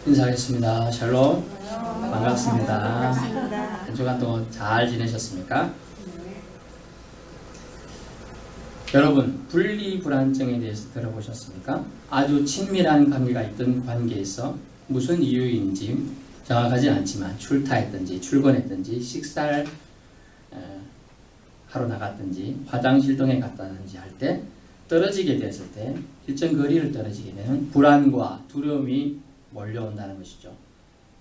인사하겠습니다. 샬롬. 반갑습니다. 한 주간 동안 잘 지내셨습니까? 여러분, 분리불안증에 대해서 들어보셨습니까? 아주 친밀한 관계가 있던 관계에서 무슨 이유인지 정확하진 않지만 출타했든지 출근했든지 식사를 하러 나갔든지 화장실 등에 갔다든지 할 때 떨어지게 됐을 때 일정 거리를 떨어지게 되는 불안과 두려움이 몰려온다는 것이죠.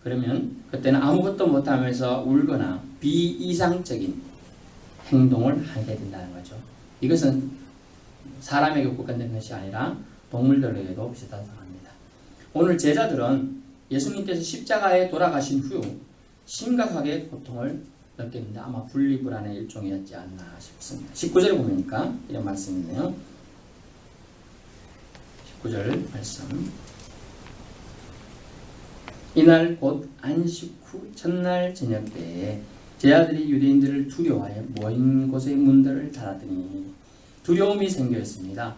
그러면 그때는 아무것도 못하면서 울거나 비이상적인 행동을 하게 된다는 거죠. 이것은 사람에게 국한된 것이 아니라 동물들에게도 비슷하다고 합니다. 오늘 제자들은 예수님께서 십자가에 돌아가신 후 심각하게 고통을 느꼈는데 아마 분리불안의 일종이었지 않나 싶습니다. 19절에 보니까 이런 말씀이 있네요. 19절 말씀. 이날 곧 안식 후 첫날 저녁 때에 제자들이 유대인들을 두려워하여 모인 곳의 문들을 닫았더니 두려움이 생겼습니다.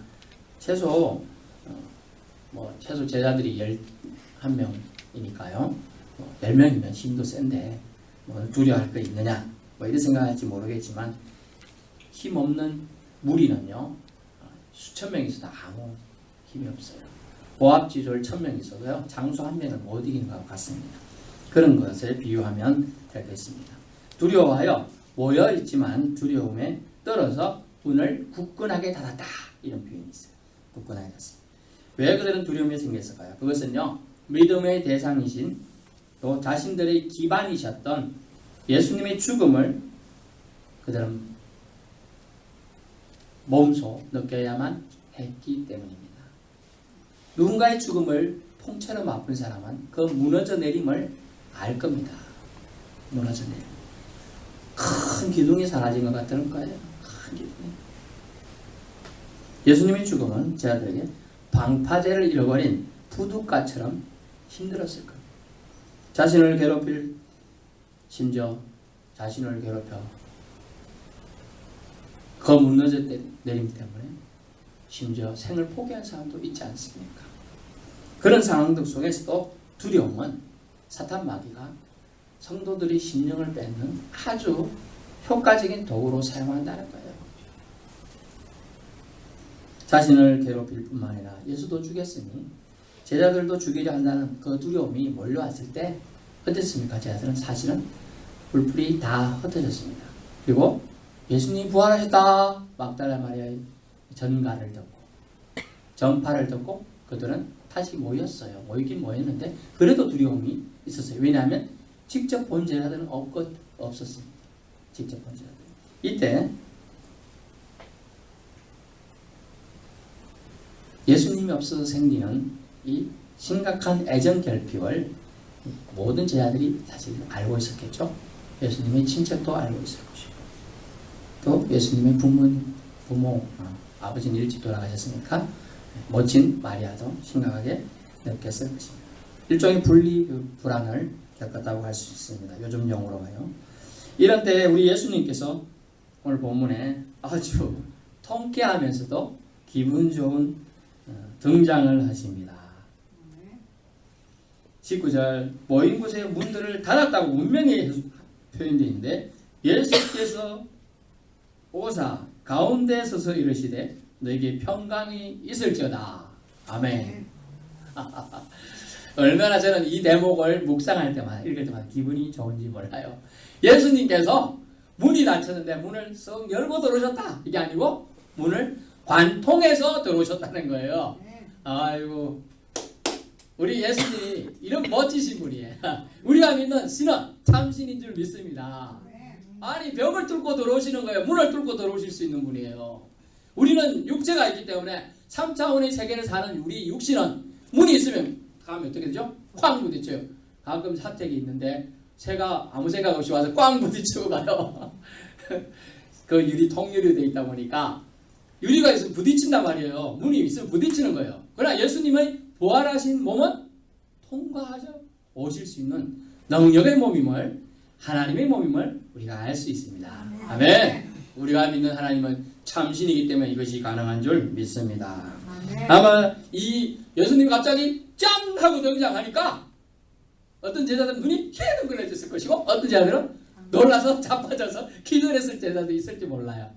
최소 제자들이 11명이니까요. 10명이면 힘도 센데 두려워할 거 있느냐 이런 생각할지 모르겠지만 힘없는 무리는요 수천 명 있어도 아무 힘이 없어요. 고압지졸 1000명 있어도요 장수 1명을 못 이기는 것과 같습니다. 그런 것을 비유하면 되겠습니다. 두려워하여 모여있지만 두려움에 떨어져 문을 굳건하게 닫았다. 이런 표현이 있어요. 굳건하게 닫았습니다. 왜 그들은 두려움이 생겼을까요? 그것은요 믿음의 대상이신 또 자신들의 기반이셨던 예수님의 죽음을 그들은 몸소 느껴야만 했기 때문입니다. 누군가의 죽음을 통째로 맛본 사람은 그 무너져 내림을 알 겁니다. 무너져 내림. 큰 기둥이 사라진 것 같은 거예요. 큰 기둥이. 예수님의 죽음은 제자들에게 방파제를 잃어버린 부둣가처럼 힘들었을 겁니다. 자신을 괴롭힐 심지어 자신을 괴롭혀 그 무너져 내림 때문에 심지어 생을 포기한 사람도 있지 않습니까? 그런 상황들 속에서도 두려움은 사탄 마귀가 성도들의 심령을 뺏는 아주 효과적인 도구로 사용한다는 거예요. 자신을 괴롭힐 뿐만 아니라 예수도 죽였으니 제자들도 죽이려 한다는 그 두려움이 몰려왔을 때 어땠습니까? 제자들은 사실은 불풀이 다 흩어졌습니다. 그리고 예수님이 부활하셨다 막달라 마리아의 전가를 듣고 전파를 듣고 그들은 다시 모였어요. 모이긴 모였는데 그래도 두려움이 있었어요. 왜냐하면 직접 본 제자들은 없었습니다. 직접 본 제자들. 이때 예수님이 없어서 생기는 이 심각한 애정 결핍을 모든 제자들이 사실 알고 있었겠죠. 예수님의 친척도 알고 있을 것이고 또 예수님의 부모 아버지는 일찍 돌아가셨으니까 모친 마리아도 심각하게 느꼈을 것입니다. 일종의 불안을 겪었다고 할 수 있습니다. 요즘 용어로요. 이런 때에 우리 예수님께서 오늘 본문에 아주 통쾌하면서도 기분 좋은 등장을 하십니다. 19절 모인 곳의 문들을 닫았다고 분명히 표현되어 있는데 예수께서 오사 가운데 서서 이르시되 너에게 평강이 있을지어다. 아멘. 얼마나 저는 이 대목을 묵상할 때마다 읽을 때마다 기분이 좋은지 몰라요. 예수님께서 문이 닫혔는데 문을 썩 열고 들어오셨다. 이게 아니고 문을 관통해서 들어오셨다는 거예요. 아이고 우리 예수님이 이런 멋지신 분이에요. 우리가 믿는 신은 참신인 줄 믿습니다. 아니 벽을 뚫고 들어오시는 거예요. 문을 뚫고 들어오실 수 있는 분이에요. 우리는 육체가 있기 때문에 3차원의 세계를 사는 우리 육신은 문이 있으면 가면 어떻게 되죠? 쾅 부딪혀요. 가끔 사택이 있는데 새가 아무 생각 없이 와서 꽝 부딪히고 가요. 그 유리 통유리 되어 있다 보니까 유리가 있으면 부딪힌단 말이에요. 문이 있으면 부딪히는 거예요. 그러나 예수님의 부활하신 몸은 통과하셔 오실 수 있는 능력의 몸임을 하나님의 몸임을 우리가 알 수 있습니다. 아멘. 우리가 믿는 하나님은 참신이기 때문에 이것이 가능한 줄 믿습니다. 아마 이 예수님이 갑자기 짠 하고 등장하니까 어떤 제자들은 눈이 휘둥그레졌을 것이고 어떤 제자들은 놀라서 자빠져서 기절했을 제자도 있을지 몰라요.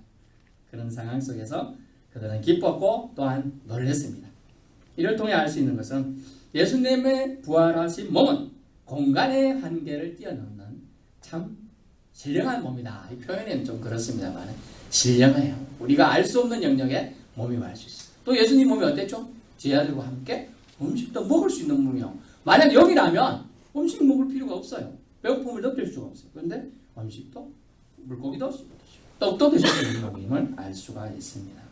그런 상황 속에서 그들은 기뻤고 또한 놀랐습니다. 이를 통해 알 수 있는 것은 예수님의 부활하신 몸은 공간의 한계를 뛰어넘는 참 신령한 몸이다. 이 표현은 좀 그렇습니다만 신령해요. 우리가 알 수 없는 영역에 몸이 말 수 있어요. 또 예수님 몸이 어땠죠? 제자들과 함께 음식도 먹을 수 있는 몸이요. 만약 여기라면 음식 먹을 필요가 없어요. 배고픔을 느낄 수가 없어요. 그런데 음식도 물고기도 떡도 드실 수 있는 몸임을 알 수가 있습니다.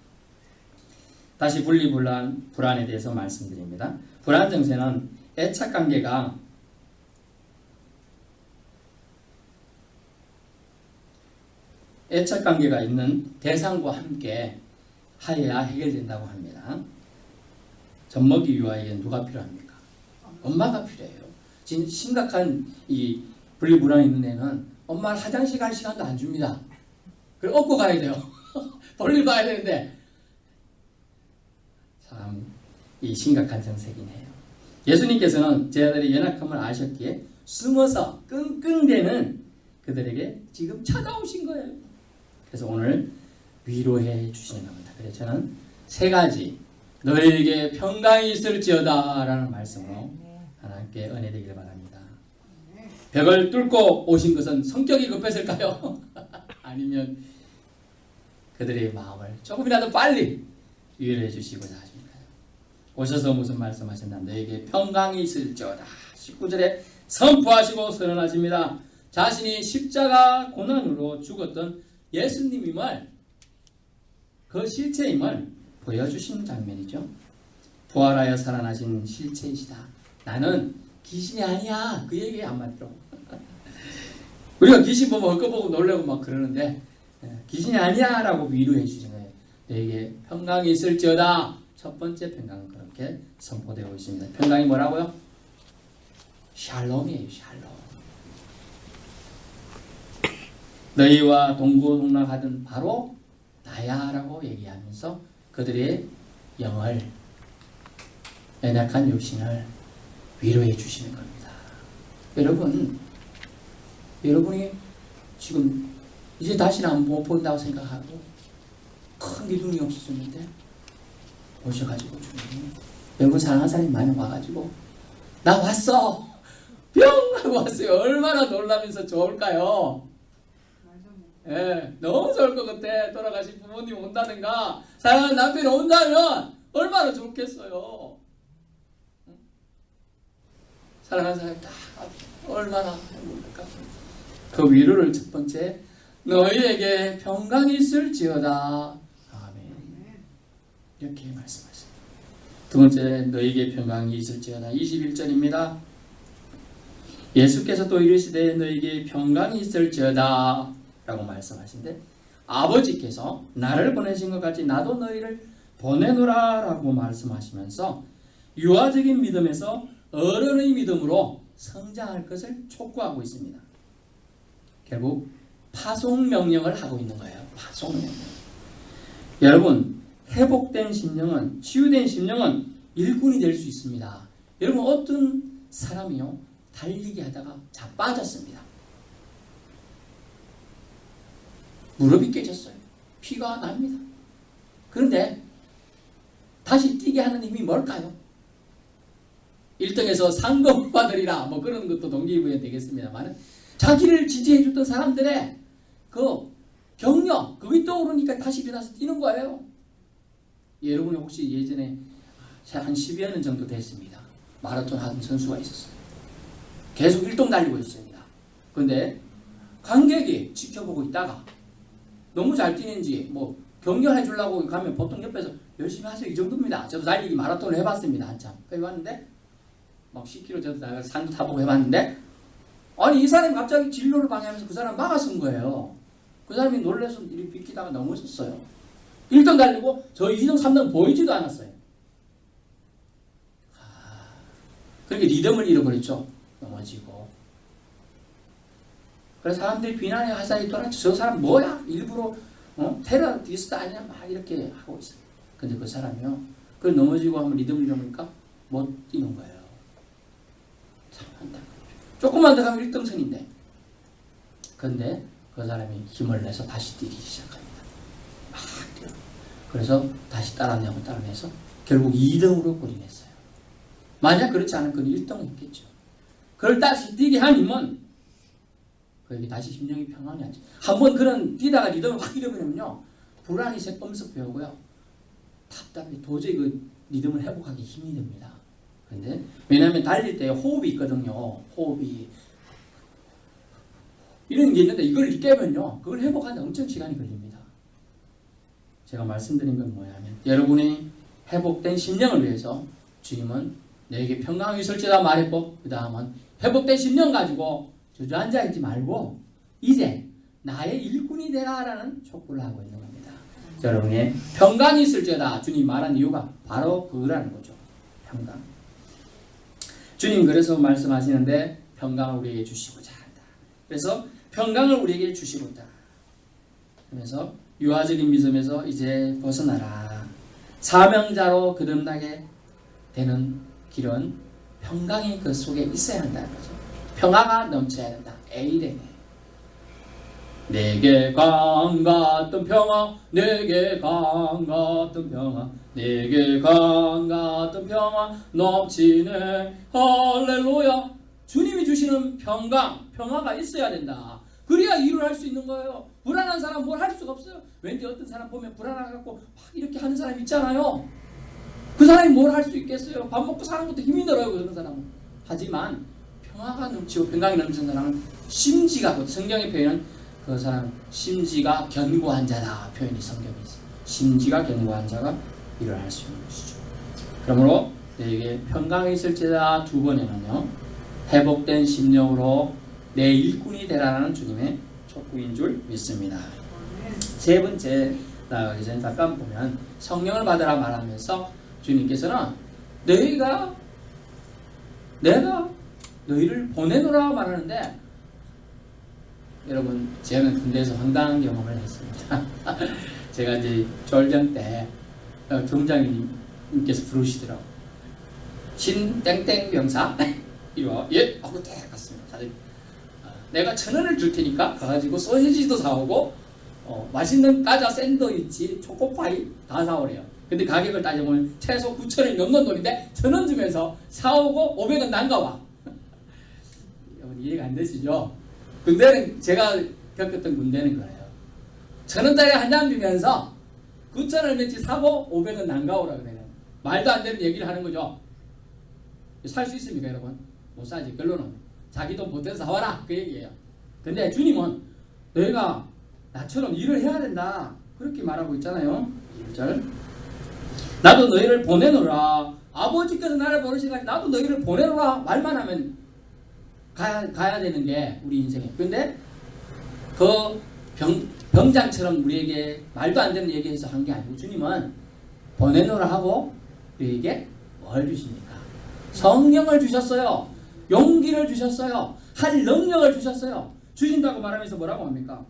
다시 불안에 대해서 말씀드립니다. 불안 증세는 애착관계가 있는 대상과 함께 하여야 해결된다고 합니다. 젖먹이 유아에게 누가 필요합니까? 엄마가 필요해요. 지금 심각한 이 분리불안이 있는 애는 엄마를 화장실 갈 시간도 안 줍니다. 그걸 업고 가야 돼요. 볼일 봐야 되는데 참 이 심각한 정색이긴 해요. 예수님께서는 제자들의 연약함을 아셨기에 숨어서 끙끙대는 그들에게 지금 찾아오신 거예요. 그래서 오늘 위로해 주시는 겁니다. 그래서 저는 세 가지 너희에게 평강이 있을지어다 라는 말씀으로 하나님께 은혜 되기를 바랍니다. 벽을 뚫고 오신 것은 성격이 급했을까요? 아니면 그들의 마음을 조금이라도 빨리 위로해 주시고자 하십니까? 오셔서 무슨 말씀하셨나? 너에게 평강이 있을지어다. 19절에 선포하시고 선언하십니다. 자신이 십자가 고난으로 죽었던 예수님임을, 그 실체임을 보여주신 장면이죠. 부활하여 살아나신 실체이시다. 나는 귀신이 아니야. 그 얘기 한마디로. 우리가 귀신 보면 헛거보고 놀래고 막 그러는데 귀신이 아니야 라고 위로해 주신 거예요. 너에게 평강이 있을지어다. 첫 번째 평강은 그렇게 선포되고 있습니다. 평강이 뭐라고요? 샬롬이에요. 샬롬. 너희와 동고동락하던 바로 나야 라고 얘기하면서 그들의 영을, 연약한 육신을 위로해 주시는 겁니다. 여러분이 지금 이제 다시는 안 본다고 생각하고 큰 기둥이 없었는데 오셔가지고 주님, 여러분 사랑하는 사람이 많이 와가지고 나 왔어! 뿅! 하고 왔어요. 얼마나 놀라면서 좋을까요? 예, 너무 좋을 것 같아. 돌아가신 부모님 온다든가 사랑하는 남편이 온다면 얼마나 좋겠어요. 사랑하는 사람이 다 얼마나 행복할까. 그 위로를 첫 번째, 너희에게 평강이 있을지어다. 아멘. 이렇게 말씀하십니다. 두 번째, 너희에게 평강이 있을지어다. 21절입니다. 예수께서 또 이르시되 너희에게 평강이 있을지어다 라고 말씀하신데, 아버지께서 나를 보내신 것 같이 나도 너희를 보내노라 라고 말씀하시면서 유아적인 믿음에서 어른의 믿음으로 성장할 것을 촉구하고 있습니다. 결국 파송명령을 하고 있는 거예요. 파송명령. 여러분, 회복된 심령은, 치유된 심령은 일꾼이 될 수 있습니다. 여러분, 어떤 사람이요, 달리기 하다가 자빠졌습니다. 무릎이 깨졌어요. 피가 납니다. 그런데 다시 뛰게 하는 힘이 뭘까요? 1등에서 상금 받으리라 뭐 그런 것도 동기부여 되겠습니다만, 자기를 지지해 줬던 사람들의 그 격려, 그게 떠오르니까 다시 일어나서 뛰는 거예요. 여러분이 혹시 예전에 한 10여 년 정도 됐습니다. 마라톤 하던 선수가 있었어요. 계속 1등 달리고 있습니다. 그런데 관객이 지켜보고 있다가 너무 잘 뛰는지 뭐 격려해 주려고 가면 보통 옆에서 열심히 하세요 이 정도입니다. 저도 달리기 마라톤을 해봤습니다. 한참 해봤는데 막 10km 저도 나가서 산도 타보고 해봤는데, 아니 이 사람이 갑자기 진로를 방해하면서 그 사람 막아선 거예요. 그 사람이 놀라서 이렇게 비키다가 넘어졌어요. 1등 달리고 저 2등 3등 보이지도 않았어요. 그렇게 리듬을 잃어버렸죠. 넘어지고. 그래서 사람들이 비난의 화살이 돌았죠. 저 사람 뭐야? 일부러 테러리스트 아니냐? 막 이렇게 하고 있어요. 근데 그 사람이요, 그 넘어지고 하면 리듬을 잃어버리니까 못 뛰는 거예요. 참 한다. 조금만 더 가면 1등선인데. 그런데 그 사람이 힘을 내서 다시 뛰기 시작합니다. 막 뛰어. 그래서 다시 따라내서 결국 2등으로 골인했어요. 만약 그렇지 않으면 그는 1등을 했겠죠. 그걸 다시 뛰게 하니면 그에게 다시 심령이 평안이 하지. 한번 그런 뛰다가 리듬을 확 잃어버리면요, 불안이 엄습해오고요, 답답해. 도저히 그 리듬을 회복하기 힘이 듭니다. 근데 왜냐하면 달릴 때 호흡이 있거든요. 호흡이 이런 게 있는데 이걸 깨면요, 그걸 회복하는데 엄청 시간이 걸립니다. 제가 말씀드린 건 뭐냐면, 여러분이 회복된 심령을 위해서 주님은 너에게 평강이 있을지다 말했고, 그 다음은 회복된 심령 가지고 주저앉아 있지 말고 이제 나의 일꾼이 되라라는 촉구를 하고 있는 겁니다. 여러분의 평강이 있을지어다 주님 말한 이유가 바로 그거라는 거죠. 평강. 주님 그래서 말씀하시는데 평강을 우리에게 주시고자 한다. 그래서 평강을 우리에게 주시고자. 그래서 유아적인 믿음에서 이제 벗어나라. 사명자로 거듭나게 되는 길은 평강이 그 속에 있어야 한다는 거죠. 평화가 넘쳐야 된다. 에이레네. 내게 강 같은 평화, 내게 강 같은 평화, 내게 강 같은 평화 넘치네. 할렐루야. 주님이 주시는 평화가 있어야 된다. 그래야 일을 할 수 있는 거예요. 불안한 사람 뭘 할 수가 없어요. 왠지 어떤 사람 보면 불안해갖고 막 이렇게 하는 사람 있잖아요. 그 사람이 뭘 할 수 있겠어요. 밥 먹고 사는 것도 힘이 들어요. 그런 사람은. 하지만 평화가 넘치고 평강이 넘치는 사람은 심지가, 성경의 표현은 그 사람 심지가 견고한 자다 표현이 성경에 있어요. 심지가 견고한 자가 일을 할 수 있는 것이죠. 그러므로 너에게 평강이 있을지다 두 번에는요, 회복된 심령으로 내 일꾼이 되라는 주님의 촉구인 줄 믿습니다. 세 번째 나가기 전에 잠깐 보면 성령을 받으라 말하면서 주님께서는 내가 너희를 보내노라 말하는데, 여러분 저는 군대에서 황당한 경험을 했습니다. 제가 이제 졸전 때 경장님께서 부르시더라고. 신 땡땡 병사 이거 예 하고 딱 갔습니다. 내가 1,000원을 줄 테니까 가가지고 소시지도 사오고 맛있는 과자 샌드위치 초코파이 다 사오래요. 근데 가격을 따져보면 최소 9,000원이 넘는 돈인데 1,000원 주면서 사오고 500원 남가와. 이해가 안 되시죠? 군대는, 제가 겪었던 군대는 그래요. 1,000원짜리 한 장 주면서 9,000원어치 사고 500원 남가오라 그래요. 말도 안 되는 얘기를 하는 거죠. 살 수 있습니까 여러분? 못 사지. 결론은 자기 돈 보태서 사와라 그 얘기예요. 근데 주님은 너희가 나처럼 일을 해야 된다 그렇게 말하고 있잖아요. 1절 나도 너희를 보내노라. 아버지께서 나를 보내시니까 나도 너희를 보내노라 말만 하면 가야 되는 게 우리 인생에. 근데 그 병장처럼 우리에게 말도 안 되는 얘기해서 한 게 아니고 주님은 보내노라 하고 우리에게 뭘 주십니까? 성령을 주셨어요. 용기를 주셨어요. 할 능력을 주셨어요. 주신다고 말하면서 뭐라고 합니까?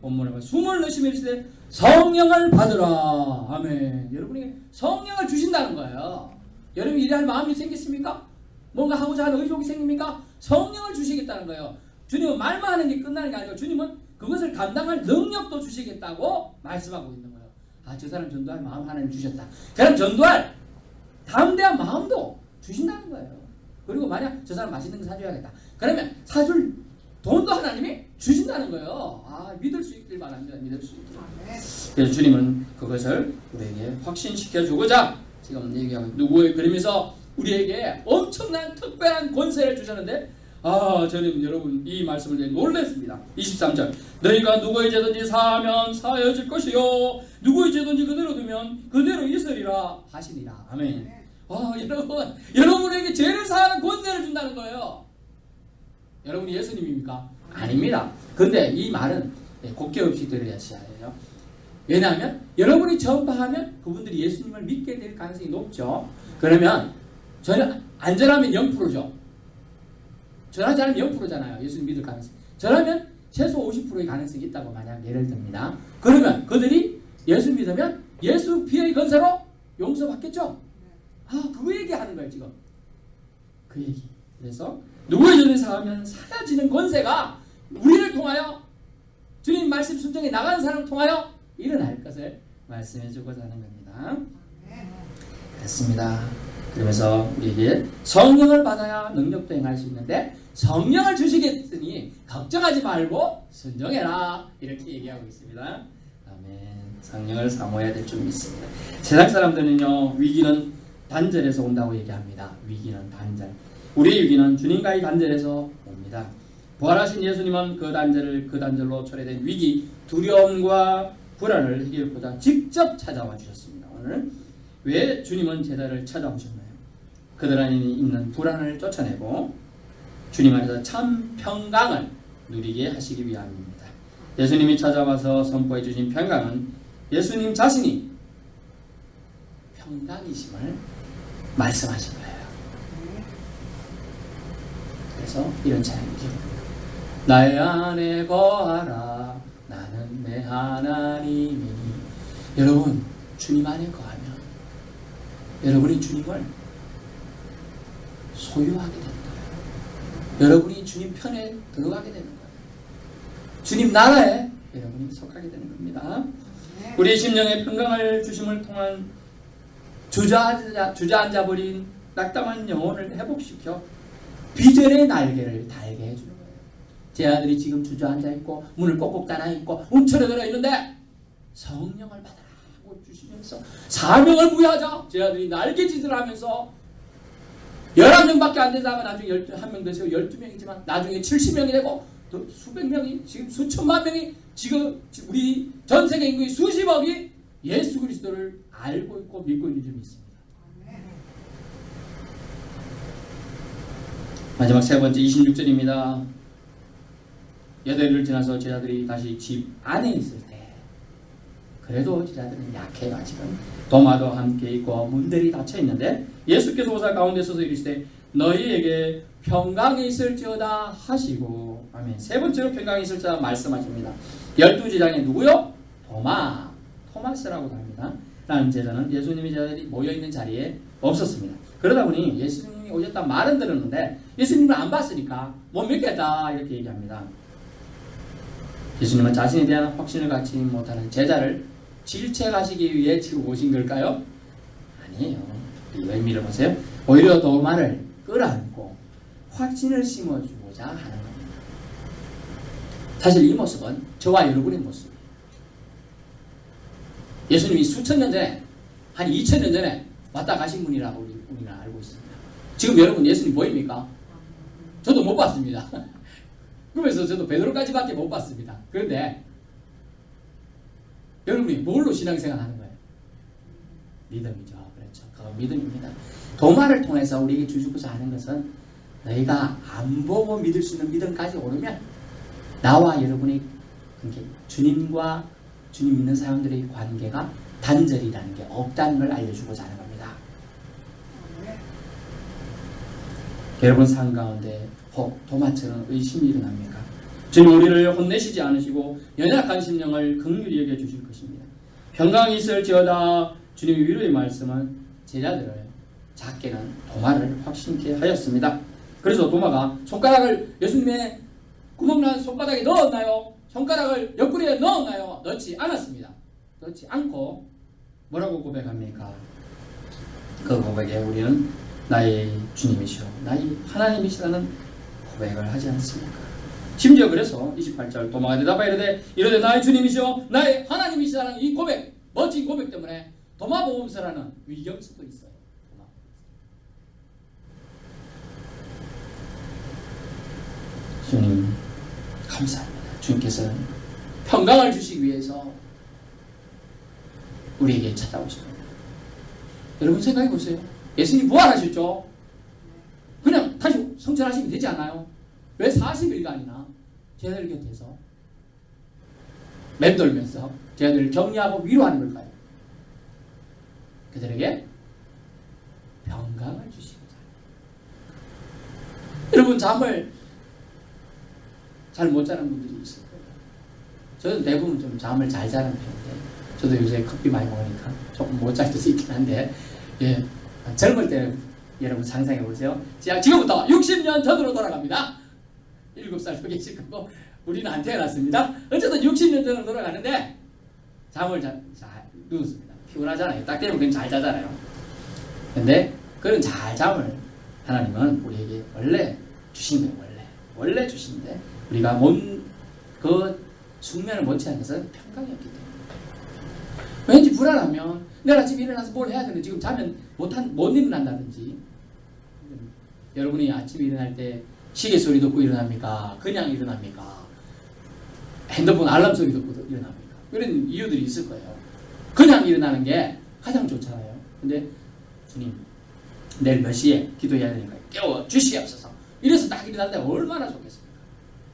본문에 보면 숨을 내쉬며 이르시되 성령을 받으라. 아멘. 여러분이 성령을 주신다는 거예요. 여러분이 일할 마음이 생겼습니까? 뭔가 하고자 하는 의욕이 생깁니까? 성령을 주시겠다는 거예요. 주님은 말만 하는 게 끝나는 게 아니고 주님은 그것을 감당할 능력도 주시겠다고 말씀하고 있는 거예요. 아, 저 사람 전도할 마음 하나님 주셨다. 그럼 전도할 담대한 마음도 주신다는 거예요. 그리고 만약 저 사람 맛있는 거 사줘야겠다. 그러면 사줄 돈도 하나님이 주신다는 거예요. 아, 믿을 수 있길 바랍니다. 믿을 수 있길. 그래서 주님은 그것을 우리에게 확신시켜 주고자 지금 얘기하고 누구의 그러면서 우리에게 엄청난 특별한 권세를 주셨는데, 저는 여러분 이 말씀을 놀랐습니다. 23절 너희가 누구의 죄든지 사하면 사하여질 것이요 누구의 죄든지 그대로 두면 그대로 있으리라 하시니라. 아멘. 여러분에게 죄를 사하는 권세를 준다는 거예요. 여러분이 예수님입니까? 아닙니다. 근데 이 말은 곱게 없이 들어야 해요. 왜냐하면 여러분이 전파하면 그분들이 예수님을 믿게 될 가능성이 높죠. 그러면 저는 안전하면 0%죠. 전하지 않으면 0%잖아요. 예수님 믿을 가능성이. 전하면 최소 50%의 가능성이 있다고 만약 예를 듭니다. 그러면 그들이 예수 믿으면 예수 피의 건세로 용서받겠죠. 그 얘기하는 거예요 지금. 그 얘기. 그래서 누구의 죄를 사하면 사라지는 권세가 우리를 통하여 주님 말씀 순종에 나가는 사람을 통하여 일어날 것을 말씀해 주고자 하는 겁니다. 그렇습니다. 그러면서 우리에게 성령을 받아야 능력도 행할 수 있는데 성령을 주시겠으니 걱정하지 말고 순종해라 이렇게 얘기하고 있습니다. 아멘. 성령을 사모해야 될 줄 믿습니다. 세상 사람들은요 위기는 단절에서 온다고 얘기합니다. 위기는 단절. 우리의 위기는 주님과의 단절에서 옵니다. 부활하신 예수님은 그 단절로 초래된 위기, 두려움과 불안을 해결보다 직접 찾아와 주셨습니다. 오늘 왜 주님은 제자를 찾아오셨나요? 그들 안에 있는 불안을 쫓아내고 주님 안에서 참 평강을 누리게 하시기 위함입니다. 예수님이 찾아와서 선포해 주신 평강은 예수님 자신이 평강이심을 말씀하신 거예요. 그래서 이런 찬양이죠. 나의 안에 거하라 나는 내 하나님이니. 여러분 주님 안에 거하면 여러분이 주님을 소유하게 되는 거예요. 여러분이 주님 편에 들어가게 되는 거예요. 주님 나라에 여러분이 속하게 되는 겁니다. 우리의 심령에 평강을 주심을 통한 주저앉아버린 낙담한 영혼을 회복시켜 비전의 날개를 달게 해주는 거예요. 제 아들이 지금 주저앉아있고 문을 꼭꼭 닫아있고 움츠러들어 있는데 성령을 받아라고 주시면서 사명을 부여하자. 제 아들이 날개짓을 하면서 11명밖에 안 되다가 나중에 1명 돼서 12명이지만 나중에 70명이 되고 또 수백 명이 지금 수천만 명이 지금 우리 전 세계 인구의 수십억이 예수 그리스도를 알고 있고 믿고 있는 줄 믿습니다. 마지막 세 번째 26절입니다. 8일을 지나서 제자들이 다시 집 안에 있을 때 그래도 제자들은 약해요. 아직은 도마도 함께 있고 문들이 닫혀 있는데 예수께서 오사 가운데 서서 이르시되 너희에게 평강이 있을지어다 하시고 아멘. 세 번째로 평강이 있을지어다 말씀하십니다. 12제자의 누구요? 토마스라고 합니다. 라는 제자는 예수님의 제자들이 모여있는 자리에 없었습니다. 그러다 보니 예수님이 오셨다 말은 들었는데 예수님을 안 봤으니까 못 믿겠다 이렇게 얘기합니다. 예수님은 자신에 대한 확신을 갖지 못하는 제자를 질책하시기 위해 지금 오신 걸까요? 아니에요. 이 의미를 보세요. 오히려 도마를 끌어안고 확신을 심어주고자 하는 겁니다. 사실 이 모습은 저와 여러분의 모습이에요. 예수님이 수천 년 전에 한 2000년 전에 왔다 가신 분이라고 우리는 알고 있습니다. 지금 여러분 예수님 보입니까? 저도 못 봤습니다. 그래서 저도 베드로까지밖에 못 봤습니다. 그런데 여러분이 뭘로 신앙생활 하는 거예요? 믿음이죠. 그렇죠. 그건 믿음입니다. 도마를 통해서 우리에게 주시고자 하는 것은 너희가 안 보고 믿을 수 있는 믿음까지 오르면 나와 여러분의 주님과 주님 믿는 사람들의 관계가 단절이라는 게 없다는 걸 알려주고자 하는 겁니다. 여러분 삶 가운데 혹 도마처럼 의심이 일어납니까? 주님 우리를 혼내시지 않으시고 연약한 심령을 긍휼히 여겨주실 것입니다. 평강이 있을지어다. 주님의 위로의 말씀은 제자들을 작게는 도마를 확신케 하였습니다. 그래서 도마가 손가락을 예수님의 구멍난 손바닥에 넣었나요? 손가락을 옆구리에 넣었나요? 넣지 않았습니다. 넣지 않고 뭐라고 고백합니까? 그 고백에 우리는 나의 주님이시오 나의 하나님이시라는 고백을 하지 않습니까? 심지어 그래서 28절 도마가 대답하여 이르되 나의 주님이시오 나의 하나님이시라는 이 고백, 멋진 고백 때문에 도마보험서라는 위경서도 있어요. 주님 감사합니다. 주님께서는 평강을 주시기 위해서 우리에게 찾아오신 겁니다. 여러분 생각해 보세요. 예수님 부활하셨죠? 그냥 다시 성천하시면 되지 않나요? 왜 40일간이나 제자들 곁에서 맴돌면서 제자들을 격려하고 위로하는 걸까요? 그들에게 평강을 주시고자. 여러분 잠을 잘 못 자는 분들이 있을 거예요. 저는 대부분 좀 잠을 잘 자는 편인데 저도 요새 커피 많이 먹으니까 조금 못 잘 때도 있긴 한데 예, 젊을 때 여러분 상상해 보세요. 자, 지금부터 60년 전으로 돌아갑니다. 7살 계실 거고 우리는 안 태어났습니다. 어쨌든 60년 전으로 돌아가는데 잠을 잘 누웠습니다. 피곤하잖아요. 딱 되면 그냥 잘 자잖아요. 근데 그런 잘 잠을 하나님은 우리에게 원래 주신 거예요. 원래 주신데 우리가 그 숙면을 못 취한 것은 평강이었기 때문에. 왠지 불안하면 내가 아침에 일어나서 뭘 해야 되는데 지금 자면 못 일어난다든지. 여러분이 아침에 일어날 때 시계 소리 듣고 일어납니까? 그냥 일어납니까? 핸드폰 알람 소리 듣고 일어납니까? 이런 이유들이 있을 거예요. 그냥 일어나는 게 가장 좋잖아요. 근데 주님 내일 몇 시에 기도해야 되니까 깨워 주시옵소서. 이래서 딱 일어난다면 얼마나 좋겠습니까?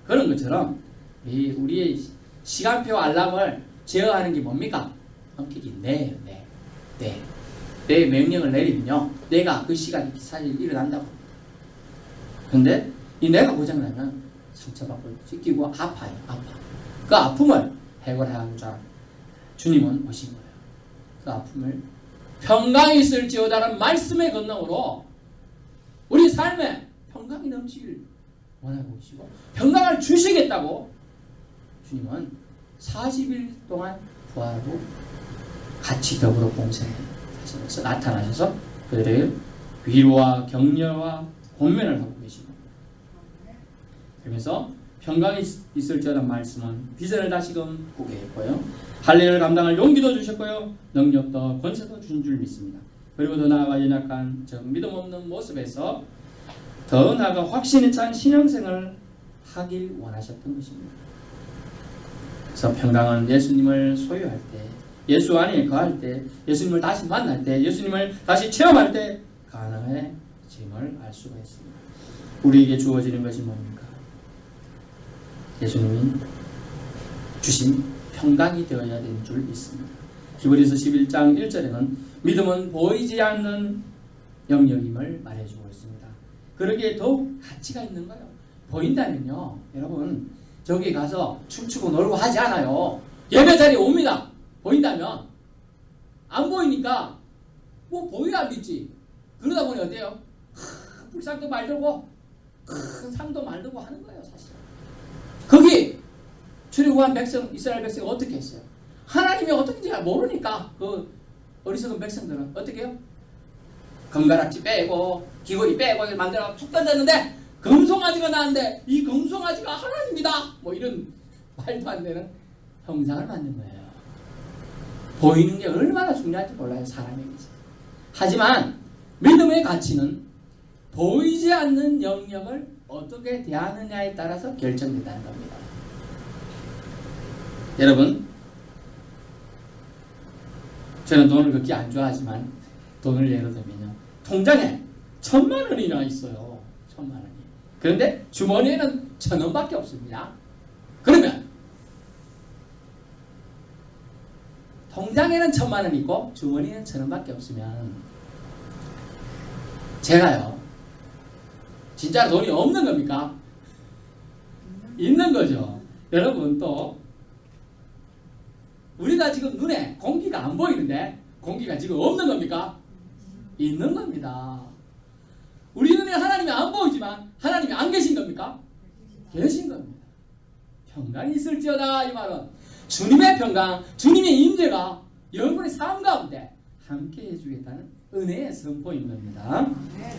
그런 것처럼 우리의 시간표 알람을 제어하는 게 뭡니까? 성격이 내 명령을 내리면요, 내가 그 시간에 사실 일어난다고. 근데 이 내가 고장나면 상처받고 찢기고 아파요. 그 아픔을 해결하고자 주님은 오신 거예요. 그 아픔을 평강이 있을지어다라는 말씀의 권능으로 우리 삶에 평강이 넘치길 원하고 계시고 평강을 주시겠다고 주님은 40일 동안 부활하고 같이 더불어 봉사하시면서 나타나셔서 그들의 위로와 격려와 권면을 하고 계십니다. 그러면서 평강이 있을지어다는 말씀은 비전을 다시금 보게 했고요. 할 일을 감당할 용기도 주셨고요. 능력도 권세도 주신 줄 믿습니다. 그리고 더 나아가 연약한 즉 믿음 없는 모습에서 더 나아가 확신에 찬 신앙생활을 하길 원하셨던 것입니다. 그래서 평강은 예수님을 소유할 때, 예수 안에 거할 때, 예수님을 다시 만날 때, 예수님을 다시 체험할 때 가능해짐을 알 수가 있습니다. 우리에게 주어지는 것이 뭡니까? 예수님이 주신 평강이 되어야 되는 줄 믿습니다. 히브리서 11장 1절에는 믿음은 보이지 않는 영역임을 말해주고 있습니다. 그러기에 더욱 가치가 있는 거예요. 보인다면요, 여러분 저기 가서 춤추고 놀고 하지 않아요. 예배 자리에 옵니다. 보인다면. 안 보이니까 뭐 보여야 안 믿지. 그러다 보니 어때요? 불상도 말들고 큰 상도 말들고 하는 거예요. 사실 거기 출애굽한 백성, 이스라엘 백성이 어떻게 했어요? 하나님이 어떻게 잘 모르니까 그 어리석은 백성들은 어떻게 해요? 금가락지 빼고 귀걸이 빼고 만들어 툭 던졌는데 금송아지가 나왔는데 이 금송아지가 하나님이다, 뭐 이런 말도 안 되는 형상을 만든 거예요. 보이는 게 얼마나 중요한지 몰라요, 사람에게. 하지만 믿음의 가치는 보이지 않는 영역을 어떻게 대하느냐에 따라서 결정된다는 겁니다. 여러분, 저는 돈을 그렇게 안 좋아하지만 돈을 예를 들면요, 통장에 1,000만 원이나 있어요. 1,000만 원이. 그런데 주머니에는 1,000원밖에 없습니다. 그러면 통장에는 1,000만 원 있고 주머니에는 1,000원밖에 없으면 제가요, 진짜 돈이 없는 겁니까? 있는 거죠. 여러분, 또 우리가 지금 눈에 공기가 안 보이는데 공기가 지금 없는 겁니까? 있는 겁니다. 우리 눈에 하나님이 안 보이지만 하나님이 안 계신 겁니까? 계신 겁니다. 평강이 있을지어다, 이 말은 주님의 평강, 주님의 임재가 여러분의 삶 가운데 함께 해주겠다는 은혜의 선포인 겁니다.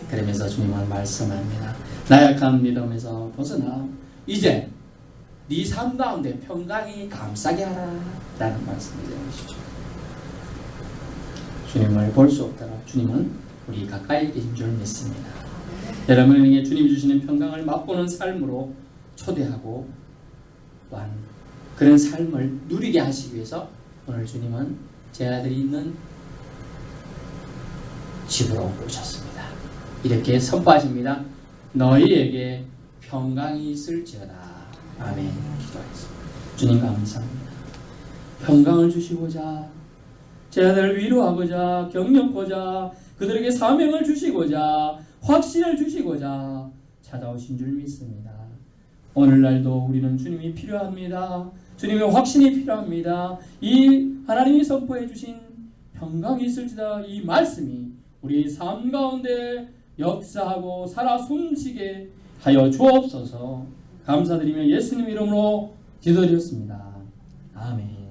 그러면서 주님은 말씀합니다. 나약한 믿음에서 벗어나 이제 네 삶 가운데 평강이 감싸게 하라 라는 말씀을 해주시죠. 주님을 볼 수 없다가 주님은 우리 가까이 계신 줄 믿습니다. 여러분에게 주님이 주시는 평강을 맛보는 삶으로 초대하고 또한 그런 삶을 누리게 하시기 위해서 오늘 주님은 제 아들이 있는 집으로 오셨습니다. 이렇게 선포하십니다. 너희에게 평강이 있을지어다. 아멘. 기도하겠습니다. 주님 감사합니다. 평강을 주시고자, 제 아들을 위로하고자, 격려하고자, 그들에게 사명을 주시고자, 확신을 주시고자 찾아오신 줄 믿습니다. 오늘날도 우리는 주님이 필요합니다. 주님의 확신이 필요합니다. 이 하나님이 선포해 주신 평강이 있을지다, 이 말씀이 우리 삶 가운데 역사하고 살아 숨쉬게 하여 주옵소서. 감사드리며 예수님 이름으로 기도드렸습니다. 아멘.